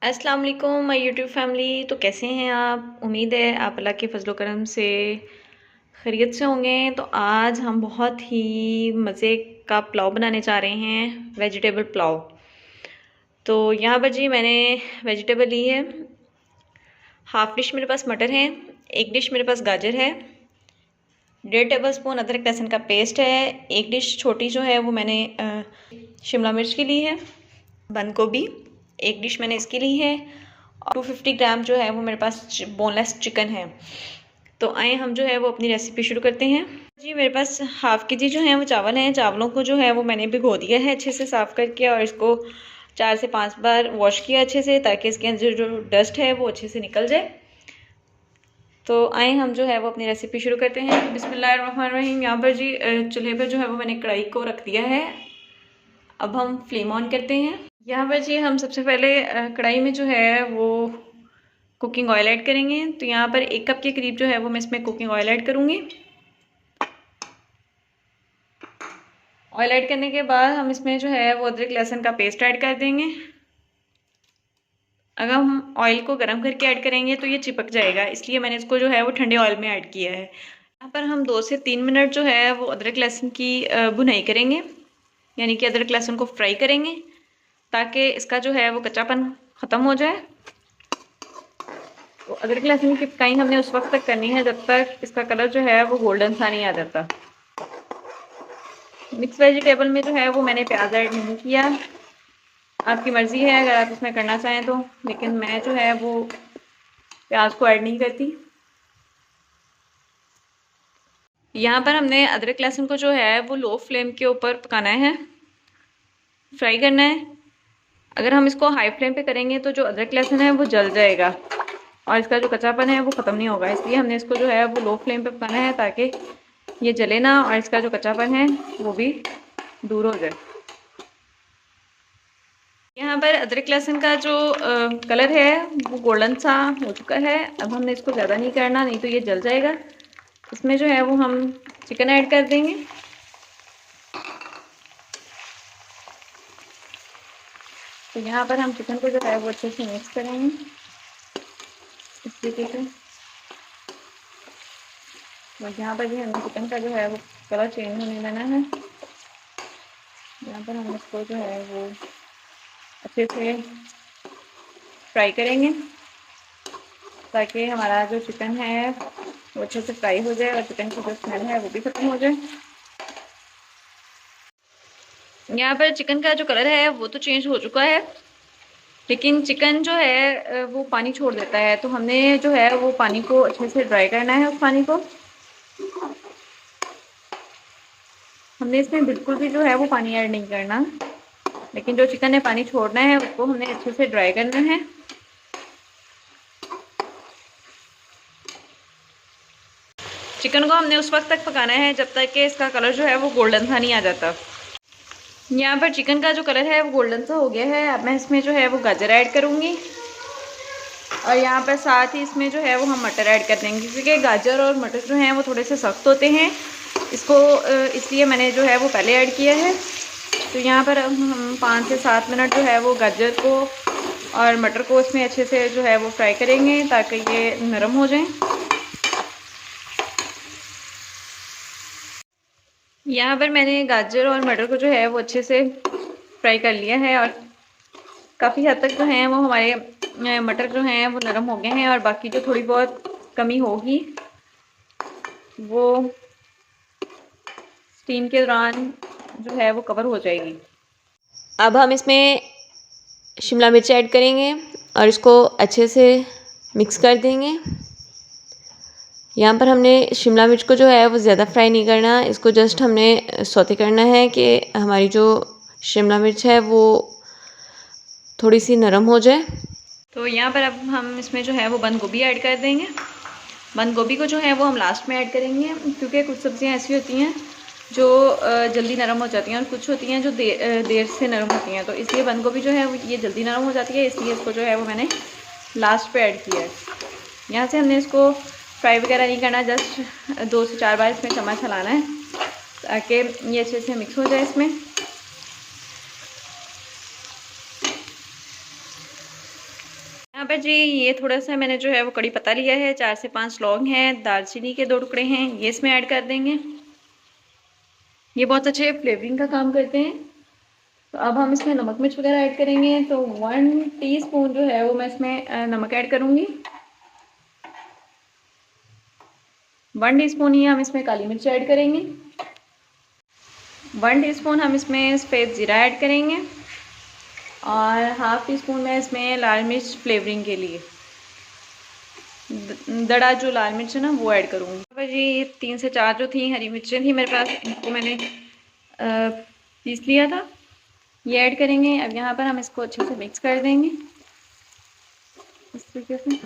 अस्सलाम वालेकुम my YouTube family. तो कैसे हैं आप? उम्मीद है आप अल्लाह के फजलो करम से खैरियत से होंगे। तो आज हम बहुत ही मज़े का पुलाव बनाने जा रहे हैं, वेजिटेबल पुलाव। तो यहाँ पर जी मैंने वेजिटेबल ली है। हाफ़ डिश मेरे पास मटर है, एक डिश मेरे पास गाजर है, 1.5 टेबल स्पून अदरक लहसुन का पेस्ट है, एक डिश छोटी जो है वो मैंने शिमला मिर्च की ली है, बंद गोभी एक डिश मैंने इसकी ली है, और 250 ग्राम जो है वो मेरे पास बोनलेस चिकन है। तो आए हम जो है वो अपनी रेसिपी शुरू करते हैं। जी मेरे पास हाफ़ के जी जो है वो चावल हैं। चावलों को जो है वो मैंने भिगो दिया है अच्छे से साफ़ करके, और इसको 4 से 5 बार वॉश किया अच्छे से, ताकि इसके अंदर जो डस्ट है वो अच्छे से निकल जाए। तो आए हम जो है वो अपनी रेसिपी शुरू करते हैं। बिस्मिल्लाहिर्रहमानिर्रहीम। यहाँ पर जी चूल्हे पर जो है वो मैंने कढ़ाई को रख दिया है। अब हम फ्लेम ऑन करते हैं। यहाँ पर जी हम सबसे पहले कढ़ाई में जो है वो कुकिंग ऑयल ऐड करेंगे। तो यहाँ पर 1 कप के करीब जो है वो मैं इसमें कुकिंग ऑयल ऐड करूँगी। ऑयल ऐड करने के बाद हम इसमें जो है वो अदरक लहसुन का पेस्ट ऐड कर देंगे। अगर हम ऑयल को गर्म करके ऐड करेंगे तो ये चिपक जाएगा, इसलिए मैंने इसको जो है वो ठंडे ऑयल में ऐड किया है। यहाँ पर हम 2 से 3 मिनट जो है वो अदरक लहसुन की भुनाई करेंगे, यानी कि अदरक लहसुन को फ्राई करेंगे, ताकि इसका जो है वो कच्चापन ख़त्म हो जाए। तो अदरक लहसुन की फ्राई हमने उस वक्त तक करनी है जब तक इसका कलर जो है वो गोल्डन सा नहीं आ जाता। मिक्स वेजिटेबल में जो है वो मैंने प्याज ऐड नहीं किया, आपकी मर्ज़ी है अगर आप इसमें करना चाहें तो, लेकिन मैं जो है वो प्याज को ऐड नहीं करती। यहाँ पर हमने अदरक लहसुन को जो है वो लो फ्लेम के ऊपर पकाना है, फ्राई करना है। अगर हम इसको हाई फ्लेम पे करेंगे तो जो अदरक लहसुन है वो जल जाएगा और इसका जो कच्चापन है वो ख़त्म नहीं होगा। इसलिए हमने इसको जो है वो लो फ्लेम पे पकाना है, ताकि ये जले ना और इसका जो कच्चापन है वो भी दूर हो जाए। यहाँ पर अदरक लहसुन का जो कलर है वो गोल्डन सा हो चुका है। अब हमने इसको ज़्यादा नहीं करना, नहीं तो ये जल जाएगा। इसमें जो है वो हम चिकन ऐड कर देंगे। तो यहाँ पर हम चिकन को जो है वो अच्छे से मिक्स करेंगे इस तरीके से। और यहाँ पर भी हमें चिकन का जो है वो कलर चेंज होने देना है। यहाँ पर हम इसको जो है वो अच्छे से फ्राई करेंगे, ताकि हमारा जो चिकन है वो अच्छे से फ्राई हो जाए और चिकन की जो स्मेल है वो भी ख़त्म हो जाए। यहाँ पर चिकन का जो कलर है वो तो चेंज हो चुका है, लेकिन चिकन जो है वो पानी छोड़ देता है। तो हमने जो है वो पानी को अच्छे से ड्राई करना है। उस पानी को हमने इसमें बिल्कुल भी जो है वो पानी ऐड नहीं करना, लेकिन जो चिकन ने पानी छोड़ना है उसको हमने अच्छे से ड्राई करना है। चिकन को हमने उस वक्त तक पकाना है जब तक कि इसका कलर जो है वो गोल्डन सा नहीं आ जाता। यहाँ पर चिकन का जो कलर है वो गोल्डन सा हो गया है। अब मैं इसमें जो है वो गाजर ऐड करूँगी, और यहाँ पर साथ ही इसमें जो है वो हम मटर ऐड कर देंगे, क्योंकि गाजर और मटर जो हैं वो थोड़े से सख्त होते हैं। इसको इसलिए मैंने जो है वो पहले ऐड किया है। तो यहाँ पर हम 5 से 7 मिनट जो है वो गाजर को और मटर को इसमें अच्छे से जो है वो फ्राई करेंगे, ताकि ये नरम हो जाएं। यहाँ पर मैंने गाजर और मटर को जो है वो अच्छे से फ्राई कर लिया है, और काफ़ी हद तक जो हैं वो हमारे मटर जो हैं वो नरम हो गए हैं, और बाकी जो थोड़ी बहुत कमी होगी वो स्टीम के दौरान जो है वो कवर हो जाएगी। अब हम इसमें शिमला मिर्च ऐड करेंगे और इसको अच्छे से मिक्स कर देंगे। यहाँ पर हमने शिमला मिर्च को जो है वो ज़्यादा फ्राई नहीं करना, इसको जस्ट हमने सौते करना है कि हमारी जो शिमला मिर्च है वो थोड़ी सी नरम हो जाए। तो यहाँ पर अब हम इसमें जो है वो बंद गोभी ऐड कर देंगे। बंद गोभी को जो है वो हम लास्ट में ऐड करेंगे, क्योंकि कुछ सब्ज़ियाँ ऐसी होती हैं जो जल्दी नरम हो जाती हैं, और कुछ होती हैं जो देर से नरम होती हैं। तो इसलिए बंद गोभी जो है वो ये जल्दी नरम हो जाती है, इसलिए इसको जो है वो मैंने लास्ट पे ऐड किया है। यहाँ से हमने इसको फ्राई वगैरह नहीं करना, जस्ट 2 से 4 बार इसमें चम्मच हिलाना है, ताकि ये अच्छे से मिक्स हो जाए इसमें। पर जी ये थोड़ा सा मैंने जो है वो कड़ी पत्ता लिया है, 4 से 5 लौंग हैं, दालचीनी के 2 टुकड़े हैं, ये इसमें ऐड कर देंगे। ये बहुत अच्छे फ्लेवरिंग का काम करते हैं। तो अब हम इसमें नमक मिर्च वगैरह ऐड करेंगे। तो 1 टीस्पून जो है वो मैं इसमें नमक ऐड करूँगी। 1 टीस्पून ही हम इसमें काली मिर्च ऐड करेंगे। 1 टीस्पून हम इसमें सफ़ेद ज़ीरा ऐड करेंगे और हाफ़ टी स्पून मैं इसमें लाल मिर्च फ्लेवरिंग के लिए दड़ा जो लाल मिर्च है ना वो ऐड करूँगी। पर जी 3 से 4 जो थी हरी मिर्चें थी मेरे पास, इनको मैंने पीस लिया था, ये ऐड करेंगे। अब यहाँ पर हम इसको अच्छे से मिक्स कर देंगे इस तरीके से।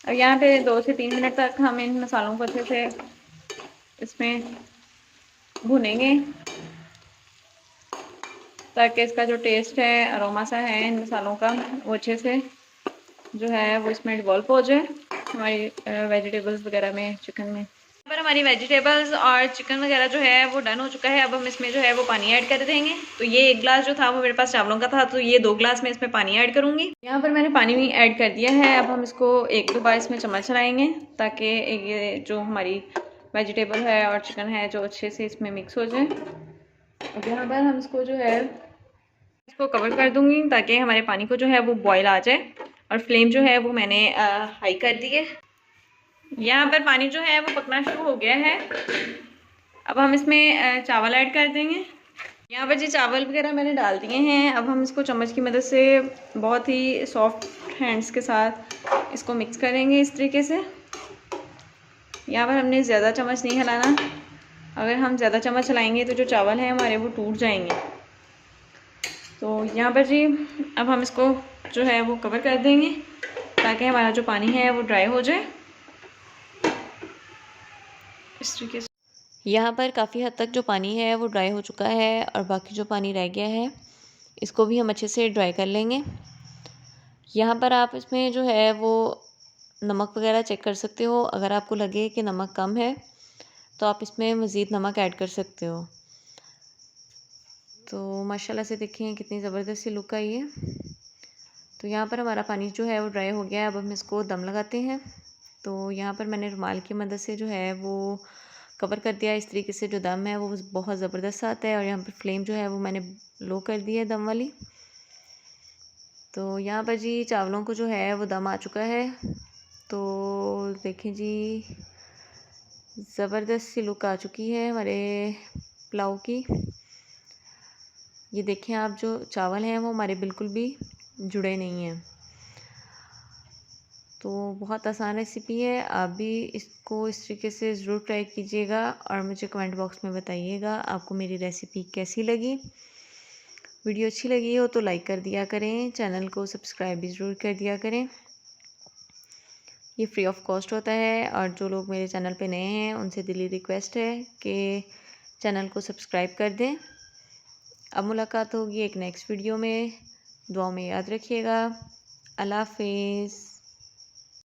अब यहाँ पे 2 से 3 मिनट तक हम इन मसालों को अच्छे से इसमें भुनेंगे ताकि इसका जो टेस्ट है, अरोमा सा है इन मसालों का, वो अच्छे से जो है वो इसमें डिवॉल्व हो जाए हमारी वेजिटेबल्स वगैरह में, चिकन में। पर हमारी वेजिटेबल्स और चिकन वगैरह जो है वो डन हो चुका है। अब हम इसमें जो है वो पानी ऐड कर देंगे। तो ये 1 गिलास जो था वो मेरे पास चावलों का था, तो ये 2 गिलास में इसमें पानी ऐड करूँगी। यहाँ पर मैंने पानी भी ऐड कर दिया है। अब हम इसको 1-2 बार इसमें चम्मच चलाएँगे ताकि ये जो हमारी वेजिटेबल है और चिकन है जो अच्छे से इसमें मिक्स हो जाए। अब यहाँ पर हम इसको जो है इसको कवर कर दूँगी ताकि हमारे पानी को जो है वो बॉयल आ जाए। और फ्लेम जो है वो मैंने हाई कर दी है। यहाँ पर पानी जो है वो पकना शुरू हो गया है। अब हम इसमें चावल ऐड कर देंगे। यहाँ पर जी चावल वगैरह मैंने डाल दिए हैं। अब हम इसको चम्मच की मदद से बहुत ही सॉफ्ट हैंड्स के साथ इसको मिक्स करेंगे इस तरीके से। यहाँ पर हमने ज़्यादा चम्मच नहीं हिलाना, अगर हम ज़्यादा चम्मच चलाएंगे तो जो चावल हैं हमारे वो टूट जाएंगे। तो यहाँ पर जी अब हम इसको जो है वो कवर कर देंगे ताकि हमारा जो पानी है वो ड्राई हो जाए इस तरीके से। यहाँ पर काफ़ी हद तक जो पानी है वो ड्राई हो चुका है और बाकी जो पानी रह गया है इसको भी हम अच्छे से ड्राई कर लेंगे। यहाँ पर आप इसमें जो है वो नमक वगैरह चेक कर सकते हो। अगर आपको लगे कि नमक कम है तो आप इसमें मज़ीद नमक ऐड कर सकते हो। तो माशाल्लाह से देखें कितनी ज़बरदस्त सी लुक आई है। तो यहाँ पर हमारा पानी जो है वो ड्राई हो गया है। अब हम इसको दम लगाते हैं। तो यहाँ पर मैंने रुमाल की मदद से जो है वो कवर कर दिया। इस तरीके से जो दम है वो बहुत ज़बरदस्त आता है। और यहाँ पर फ्लेम जो है वो मैंने लो कर दी है दम वाली। तो यहाँ पर जी चावलों को जो है वो दम आ चुका है। तो देखें जी ज़बरदस्त सी लुक आ चुकी है हमारे पुलाव की। ये देखें आप, जो चावल हैं वो हमारे बिल्कुल भी जुड़े नहीं हैं। तो बहुत आसान रेसिपी है, आप भी इसको इस तरीके से ज़रूर ट्राई कीजिएगा और मुझे कमेंट बॉक्स में बताइएगा आपको मेरी रेसिपी कैसी लगी। वीडियो अच्छी लगी हो तो लाइक कर दिया करें, चैनल को सब्सक्राइब भी ज़रूर कर दिया करें। ये फ्री ऑफ कॉस्ट होता है और जो लोग मेरे चैनल पे नए हैं उनसे दिली रिक्वेस्ट है कि चैनल को सब्सक्राइब कर दें। अब मुलाकात होगी एक नेक्स्ट वीडियो में। दुआओं में याद रखिएगा। अल्लाह हाफ़िज़।